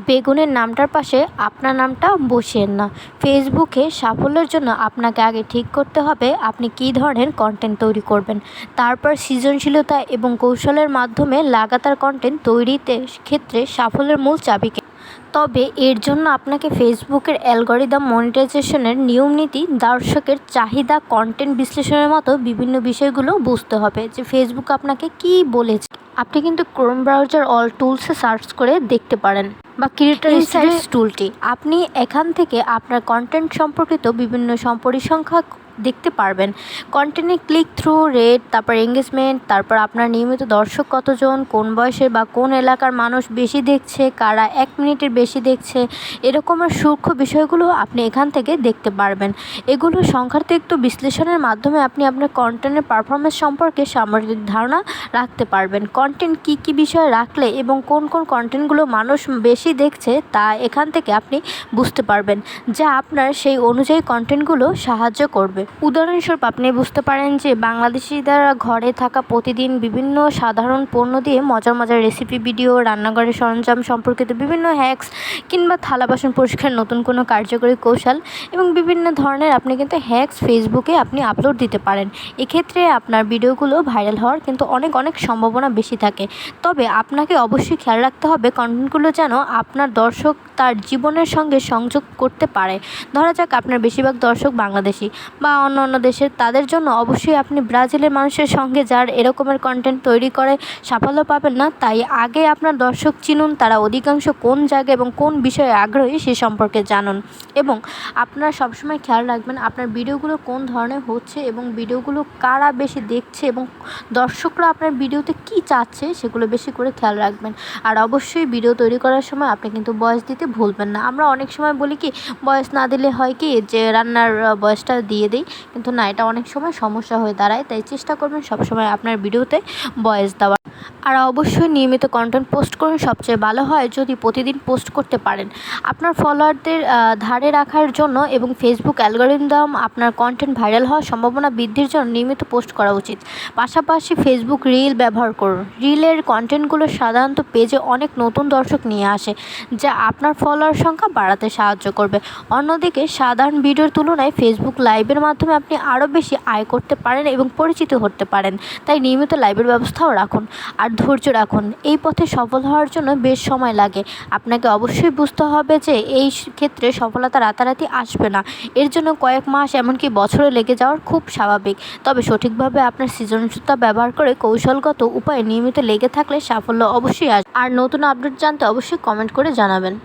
বেগুনের নামটার পাশে আপনার নামটা বসিয়েন না। ফেসবুকে সাফল্যের জন্য আপনাকে আগে ঠিক করতে হবে আপনি কী ধরনের কন্টেন্ট তৈরি করবেন। তারপর সৃজনশীলতা এবং কৌশলের মাধ্যমে লাগাতার কন্টেন্ট তৈরিতে ক্ষেত্রে সাফল্যের মূল চাবিকাঠি। তবে এর জন্য আপনাকে ফেসবুকের অ্যালগরিদম, মনিটাইজেশনের নিয়মনীতি, দর্শকের চাহিদা, কন্টেন্ট বিশ্লেষণের মতো বিভিন্ন বিষয়গুলো বুঝতে হবে যে ফেসবুক আপনাকে কী বলেছে। আপনি কিন্তু ক্রোম ব্রাউজার অল টুলসে সার্চ করে দেখতে পারেন বা ক্রিয়েটর ইনসাইটস টুলটি। আপনি এখান থেকে আপনার কন্টেন্ট সম্পর্কিত বিভিন্ন পরিসংখ্যান দেখতে পারবেন। কন্টেন্টে ক্লিক থ্রু রেট, তারপর এঙ্গেজমেন্ট, তারপর আপনার নিয়মিত দর্শক কতজন, কোন বয়সের বা কোন এলাকার মানুষ বেশি দেখছে, কারা 1 মিনিটের বেশি দেখছে, এরকমের সূক্ষ্ম বিষয়গুলো আপনি এখান থেকে দেখতে পারবেন। এগুলো সংখ্যাতিক্ত বিশ্লেষণের মাধ্যমে আপনি আপনার কন্টেন্টের পারফরমেন্স সম্পর্কে সামগ্রিক ধারণা রাখতে পারবেন। কন্টেন্ট কী কী বিষয় রাখলে এবং কোন কোন কন্টেন্টগুলো মানুষ বেশি দেখছে তা এখান থেকে আপনি বুঝতে পারবেন, যা আপনার সেই অনুযায়ী কন্টেন্টগুলো সাহায্য করবে। উদাহরণস্বরূপ আপনি বুঝতে পারেন যে বাংলাদেশিরা ঘরে থাকা প্রতিদিন বিভিন্ন সাধারণ পণ্য দিয়ে মজার মজার রেসিপি ভিডিও, রান্নাঘরের সরঞ্জাম সম্পর্কিত বিভিন্ন হ্যাকস কিংবা থালা বাসন পরিষ্কার নতুন কোনো কার্যকরী কৌশল এবং বিভিন্ন ধরনের আপনি কিন্তু হ্যাকস ফেসবুকে আপনি আপলোড দিতে পারেন। এক্ষেত্রে আপনার ভিডিওগুলো ভাইরাল হওয়ার কিন্তু অনেক সম্ভাবনা বেশি থাকে। তবে আপনাকে অবশ্যই খেয়াল রাখতে হবে কন্টেন্টগুলো যেন আপনার দর্শক তার জীবনের সঙ্গে সংযোগ করতে পারে। ধরা যাক আপনার বেশিরভাগ দর্শক বাংলাদেশি বা অন্য দেশের, তাদের জন্য অবশ্যই আপনি ব্রাজিলের মানুষের সঙ্গে যার এরকমের কন্টেন্ট তৈরি করে সাফল্য পাবেন না। তাই আগে আপনার দর্শক চিনুন, তারা অধিকাংশ কোন জায়গায় এবং কোন বিষয়ে আগ্রহী সে সম্পর্কে জানুন। এবং আপনারা সবসময় খেয়াল রাখবেন আপনার ভিডিওগুলো কোন ধরনের হচ্ছে এবং ভিডিওগুলো কারা বেশি দেখছে এবং দর্শকরা আপনার ভিডিওতে কী চাচ্ছে সেগুলো বেশি করে খেয়াল রাখবেন। আর অবশ্যই ভিডিও তৈরি করার সময় আপনি কিন্তু ভয়েস দিতে ভুলবেন না। আমরা অনেক সময় বলি কি ভয়েস না দিলে হয় কি যে রান্নার ভয়েসটা দিয়ে দিই, কিন্তু না, এটা অনেক সময় সমস্যা হয়ে দাঁড়ায়। তাই চেষ্টা করবেন সবসময় আপনার ভিডিওতে ভয়েস দেওয়ার। আর অবশ্যই নিয়মিত কন্টেন্ট পোস্ট করুন। সবচেয়ে ভালো হয় যদি প্রতিদিন পোস্ট করতে পারেন। আপনার ফলোয়ারদের ধারে রাখার জন্য এবং ফেসবুক অ্যালগরিদম আপনার কন্টেন্ট ভাইরাল হওয়ার সম্ভাবনা বৃদ্ধির জন্য নিয়মিত পোস্ট করা উচিত। পাশাপাশি ফেসবুক রিল ব্যবহার করুন। রিলের কন্টেন্টগুলো সাধারণত পেজে অনেক নতুন দর্শক নিয়ে আসে, যা আপনার ফলোয়ার সংখ্যা বাড়াতে সাহায্য করবে। অন্যদিকে সাধারণ ভিডিওর তুলনায় ফেসবুক লাইভের মাধ্যমে আপনি আরও বেশি আয় করতে পারেন এবং পরিচিত হতে পারেন। তাই নিয়মিত লাইভের ব্যবস্থাও রাখুন আর ধৈর্য রাখুন। এই পথে সফল হওয়ার জন্য বেশ সময় লাগে। আপনাকে অবশ্যই বুঝতে হবে যে এই ক্ষেত্রে সফলতা রাতারাতি আসবে না। এর জন্য কয়েক মাস এমনকি বছরে লেগে যাওয়ার খুব স্বাভাবিক। তবে সঠিকভাবে আপনার সৃজনশীলতা ব্যবহার করে কৌশলগত উপায়ে নিয়মিত লেগে থাকলে সাফল্য অবশ্যই আসবে। আর নতুন আপডেট জানতে অবশ্যই কমেন্ট করে জানাবেন।